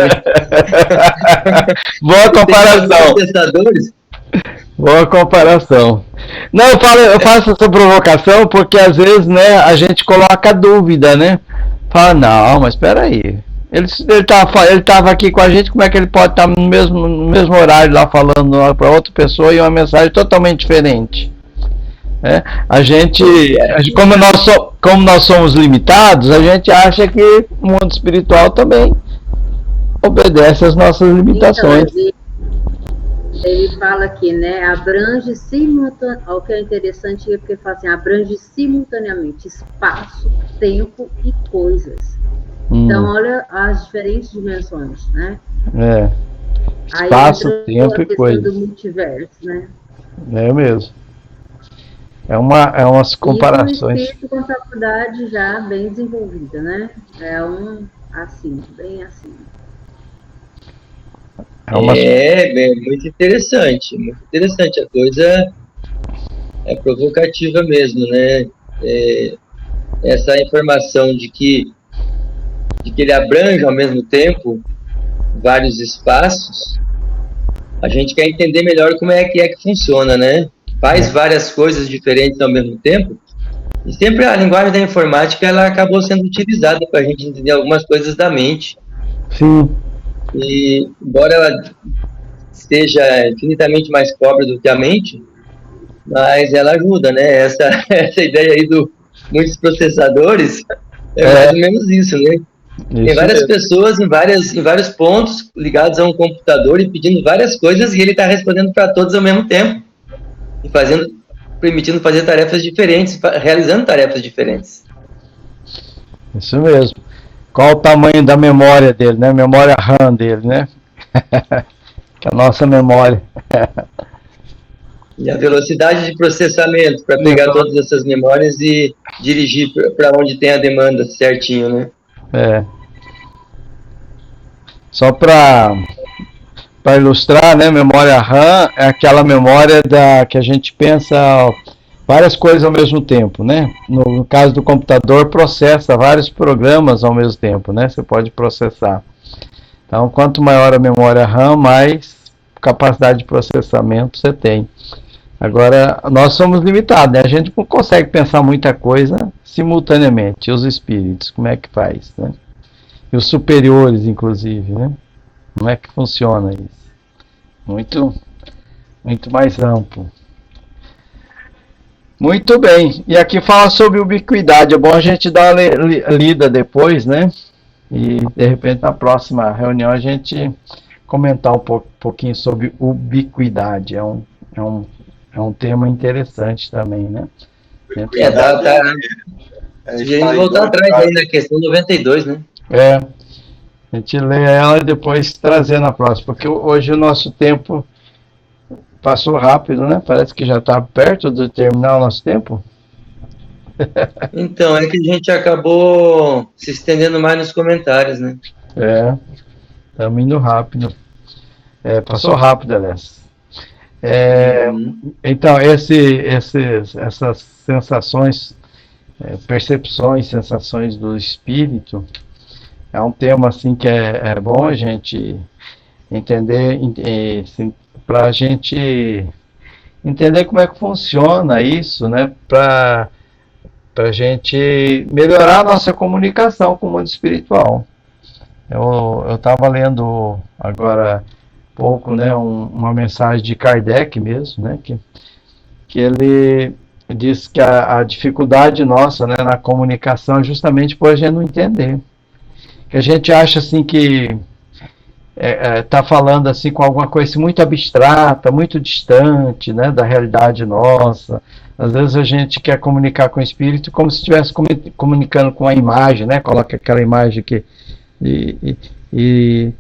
Boa comparação. Boa comparação. Não, eu faço essa provocação porque às vezes, né, a gente coloca dúvida, né? Fala, não, mas espera aí. Ele estava aqui com a gente, como é que ele pode estar no mesmo horário lá falando para outra pessoa e uma mensagem totalmente diferente? A gente, como nós somos limitados, a gente acha que o mundo espiritual também obedece às nossas limitações. Então, ele fala aqui, né, abrange simultaneamente, o que é interessante é porque fala assim, abrange simultaneamente espaço, tempo e coisas. Então, olha as diferentes dimensões, né? Espaço, tempo e coisas. Do multiverso, né? É mesmo. É umas comparações. E o espírito com faculdade já bem desenvolvida, né? Assim, bem assim. É muito interessante, muito interessante. A coisa é provocativa mesmo, né? Essa informação de que ele abrange ao mesmo tempo vários espaços, a gente quer entender melhor como é que funciona, né? Faz várias coisas diferentes ao mesmo tempo, e sempre a linguagem da informática ela acabou sendo utilizada para a gente entender algumas coisas da mente. Sim. E embora ela seja infinitamente mais pobre do que a mente, mas ela ajuda, né? Essa ideia aí do muitos processadores é mais ou menos isso, né? Tem várias pessoas em vários pontos ligados a um computador e pedindo várias coisas e ele está respondendo para todos ao mesmo tempo e permitindo fazer tarefas diferentes, realizando tarefas diferentes. Isso mesmo. Qual o tamanho da memória dele, né? Memória RAM dele, né? Que é a nossa memória. E a velocidade de processamento para pegar todas essas memórias e dirigir para onde tem a demanda certinho, né? Só para ilustrar, né? Memória RAM é aquela memória que a gente pensa várias coisas ao mesmo tempo, né? No caso do computador, processa vários programas ao mesmo tempo, né? Você pode processar. Então, quanto maior a memória RAM, mais capacidade de processamento você tem. Agora, nós somos limitados, né? A gente não consegue pensar muita coisa simultaneamente. E os espíritos, como é que faz, né? E os superiores, inclusive, né? Como é que funciona isso? Muito mais amplo. Muito bem. E aqui fala sobre ubiquidade. É bom a gente dar uma lida depois, né? E, de repente, na próxima reunião, a gente comentar pouquinho sobre ubiquidade. É um tema interessante também, né? A gente voltar atrás aí na questão 92, né? A gente lê ela e depois trazer na próxima, porque hoje o nosso tempo passou rápido, né? Parece que já está perto de terminar o nosso tempo. Então, é que a gente acabou se estendendo mais nos comentários, né? Estamos indo rápido. Passou rápido, aliás. Então, essas sensações, percepções, sensações do espírito, é um tema assim que é bom a gente entender, para a gente entender como é que funciona isso, né? Para a gente melhorar a nossa comunicação com o mundo espiritual. Eu estava lendo agora pouco, né, uma mensagem de Kardec mesmo, né, que ele diz que a dificuldade nossa, né, na comunicação é justamente por a gente não entender. Que a gente acha assim que está falando assim com alguma coisa muito abstrata, muito distante, né, da realidade nossa, Às vezes a gente quer comunicar com o espírito como se estivesse comunicando com a imagem, né? Coloca aquela imagem que e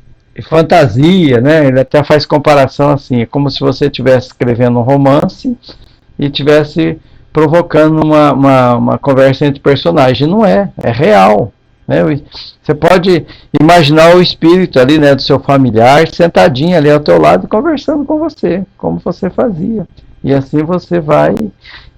fantasia, né? Ele até faz comparação assim, é como se você estivesse escrevendo um romance e estivesse provocando uma conversa entre personagens. Não é real, né? Você pode imaginar o espírito ali, né, do seu familiar sentadinho ali ao teu lado conversando com você, como você fazia. E assim você vai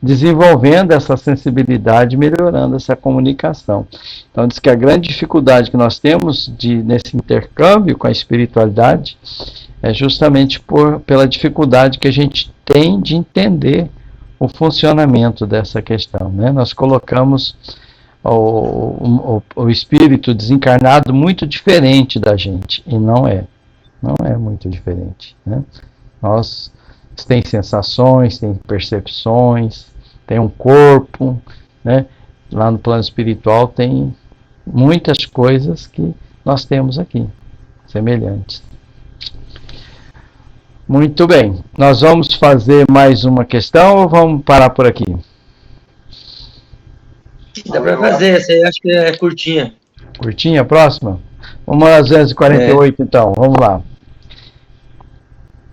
desenvolvendo essa sensibilidade, melhorando essa comunicação. Então, diz que a grande dificuldade que nós temos nesse intercâmbio com a espiritualidade é justamente pela dificuldade que a gente tem de entender o funcionamento dessa questão, né? Nós colocamos o espírito desencarnado muito diferente da gente, e não é muito diferente, né? Nós tem sensações, tem percepções, tem um corpo, né? Lá no plano espiritual tem muitas coisas que nós temos aqui, semelhantes. Muito bem, nós vamos fazer mais uma questão ou vamos parar por aqui? Dá para fazer, essa aí acho que é curtinha. Curtinha, próxima? Vamos às 2h48 então, vamos lá.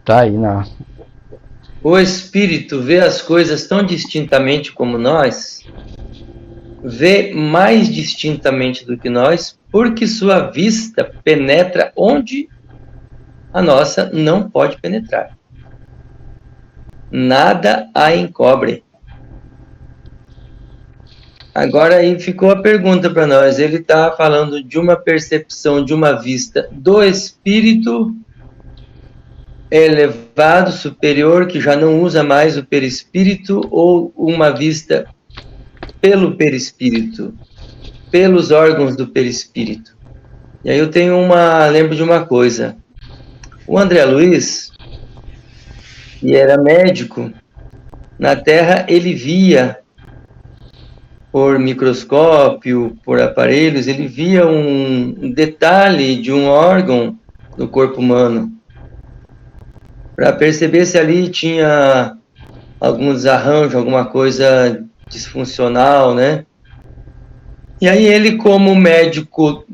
Tá aí O espírito vê as coisas tão distintamente como nós, vê mais distintamente do que nós, porque sua vista penetra onde a nossa não pode penetrar. Nada a encobre. Agora aí ficou a pergunta para nós. Ele está falando de uma percepção, de uma vista do espírito elevado, superior, que já não usa mais o perispírito, ou uma vista pelo perispírito, pelos órgãos do perispírito. E aí eu lembro de uma coisa. O André Luiz, que era médico, na Terra ele via, por microscópio, por aparelhos, ele via um detalhe de um órgão do corpo humano, para perceber se ali tinha algum desarranjo, alguma coisa disfuncional, né? E aí ele, como médico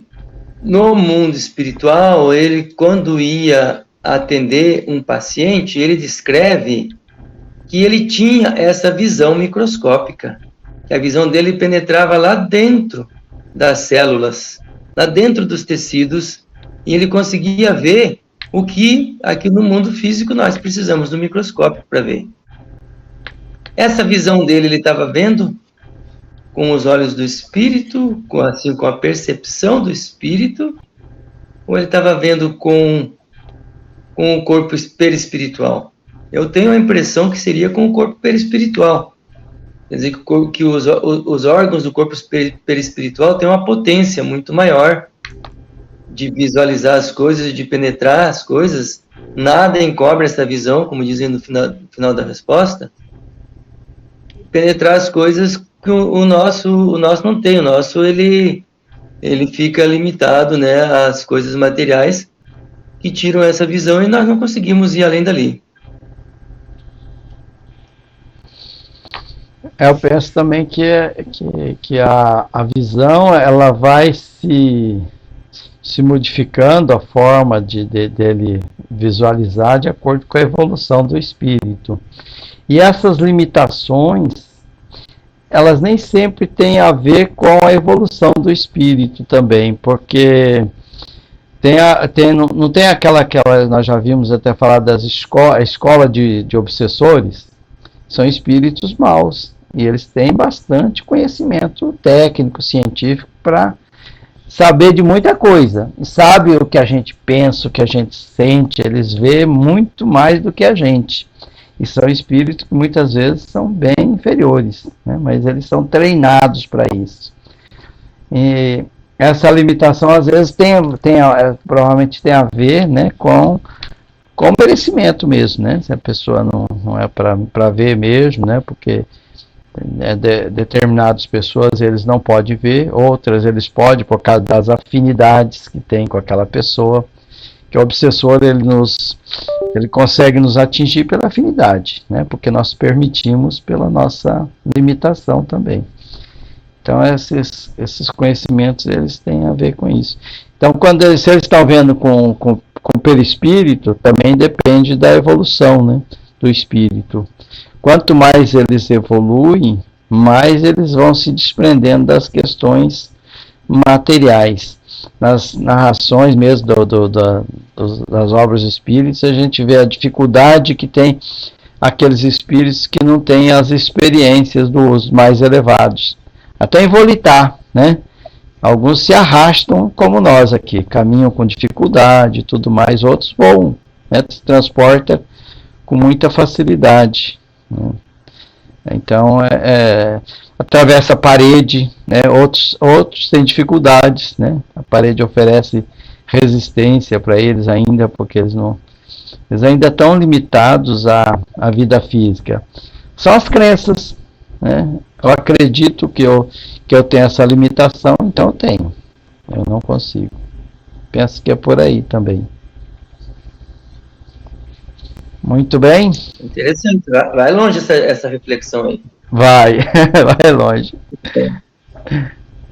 no mundo espiritual, ele, quando ia atender um paciente, ele descreve que ele tinha essa visão microscópica, que a visão dele penetrava lá dentro das células, lá dentro dos tecidos, e ele conseguia ver o que aqui no mundo físico nós precisamos do microscópio para ver. Essa visão dele, ele estava vendo com os olhos do espírito, com a percepção do espírito, ou ele estava vendo com o corpo perispiritual? Eu tenho a impressão que seria com o corpo perispiritual. Quer dizer que os órgãos do corpo perispiritual têm uma potência muito maior de visualizar as coisas, de penetrar as coisas. Nada encobre essa visão, como dizem no final da resposta. Penetrar as coisas que o nosso não tem. O nosso, ele fica limitado, né, às coisas materiais que tiram essa visão, e nós não conseguimos ir além dali. Eu penso também que a visão, ela vai se modificando, a forma dele visualizar de acordo com a evolução do espírito. E essas limitações, elas nem sempre têm a ver com a evolução do espírito também, porque não tem aquela nós já vimos até falar das escola de obsessores, são espíritos maus, e eles têm bastante conhecimento técnico, científico, para saber de muita coisa, e sabe o que a gente pensa, o que a gente sente, eles veem muito mais do que a gente, e são espíritos que muitas vezes são bem inferiores, né? Mas eles são treinados para isso. E essa limitação às vezes provavelmente tem a ver, né, com merecimento mesmo, né? Se a pessoa não é para ver mesmo, né? Porque determinadas pessoas eles não podem ver, outras eles podem por causa das afinidades que tem com aquela pessoa, que o obsessor ele nos Ele consegue nos atingir pela afinidade, né? Porque nós permitimos pela nossa limitação também. Então, esses conhecimentos, eles têm a ver com isso. Então, se eles estão vendo com o perispírito, também depende da evolução, né, do espírito. Quanto mais eles evoluem, mais eles vão se desprendendo das questões materiais. Nas narrações mesmo das obras espíritas, a gente vê a dificuldade que tem aqueles espíritos que não têm as experiências dos mais elevados. Até em volitar, né? Alguns se arrastam como nós aqui, caminham com dificuldade e tudo mais, outros voam, né? Se transporta com muita facilidade, né? Então, atravessa a parede, né? Outros têm dificuldades, né? A parede oferece resistência para eles ainda, porque eles ainda estão limitados à vida física. São as crenças, né? Eu acredito que eu tenho essa limitação, então eu tenho. Eu não consigo. Penso que é por aí também. Muito bem. Interessante. Vai longe essa reflexão aí. Vai longe.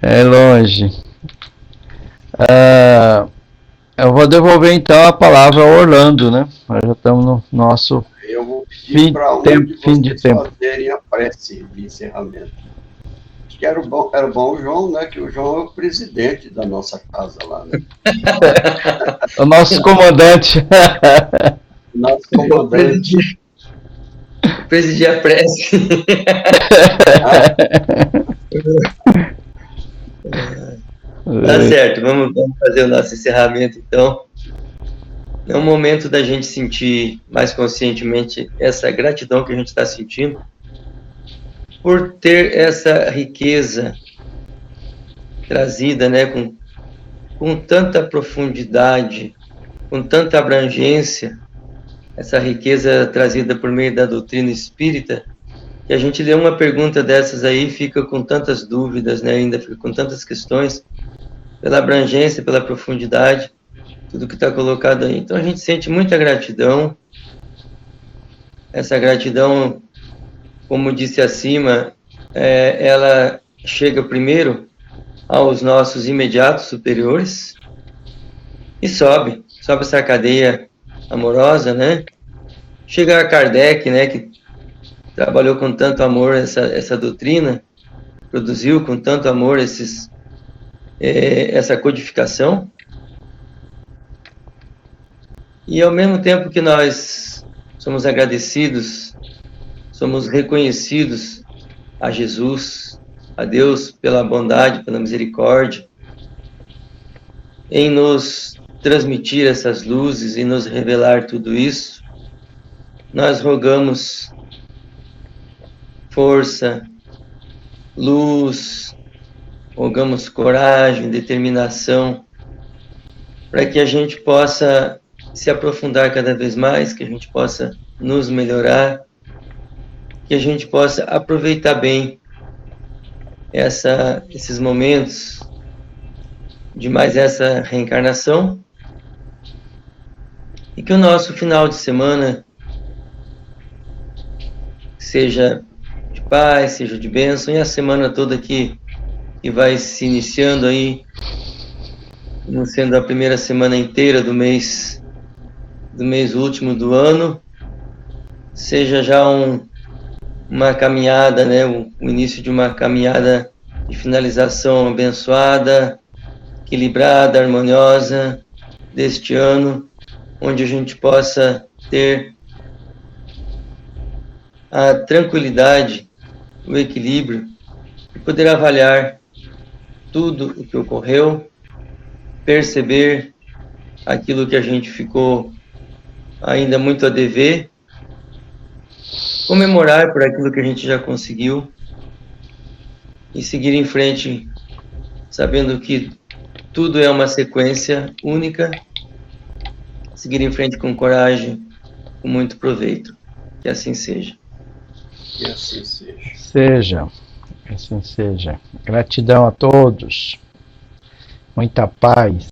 É longe. Eu vou devolver então a palavra ao Orlando, né? Nós já estamos no nosso fim de tempo. Fazerem a prece de encerramento. Acho que era bom o João, né? Que o João é o presidente da nossa casa lá, né? O nosso comandante. Nosso comandante. Presidir a prece. Tá certo, vamos fazer o nosso encerramento então. É um momento da gente sentir mais conscientemente essa gratidão que a gente está sentindo por ter essa riqueza trazida, né, com tanta profundidade, com tanta abrangência, essa riqueza trazida por meio da doutrina espírita, que a gente lê uma pergunta dessas aí e fica com tantas dúvidas, né, ainda fica com tantas questões, pela abrangência, pela profundidade, tudo que está colocado aí. Então a gente sente muita gratidão. Essa gratidão, como disse acima, ela chega primeiro aos nossos imediatos superiores e sobe essa cadeia amorosa, né? Chega a Kardec, né, que trabalhou com tanto amor essa doutrina, produziu com tanto amor essa codificação. E ao mesmo tempo que nós somos agradecidos, somos reconhecidos a Jesus, a Deus pela bondade, pela misericórdia, em nos transmitir essas luzes e nos revelar tudo isso, nós rogamos força, luz, rogamos coragem, determinação, para que a gente possa se aprofundar cada vez mais, que a gente possa nos melhorar, que a gente possa aproveitar bem esses momentos de mais essa reencarnação, e que o nosso final de semana seja de paz, seja de bênção, e a semana toda que vai se iniciando aí, sendo a primeira semana inteira do mês último do ano, seja já uma caminhada, né, o início de uma caminhada de finalização abençoada, equilibrada, harmoniosa deste ano, onde a gente possa ter a tranquilidade, o equilíbrio, e poder avaliar tudo o que ocorreu, perceber aquilo que a gente ficou ainda muito a dever, comemorar por aquilo que a gente já conseguiu e seguir em frente, sabendo que tudo é uma sequência única, seguir em frente com coragem, com muito proveito. Que assim seja. Que assim seja. Que assim seja. Gratidão a todos. Muita paz.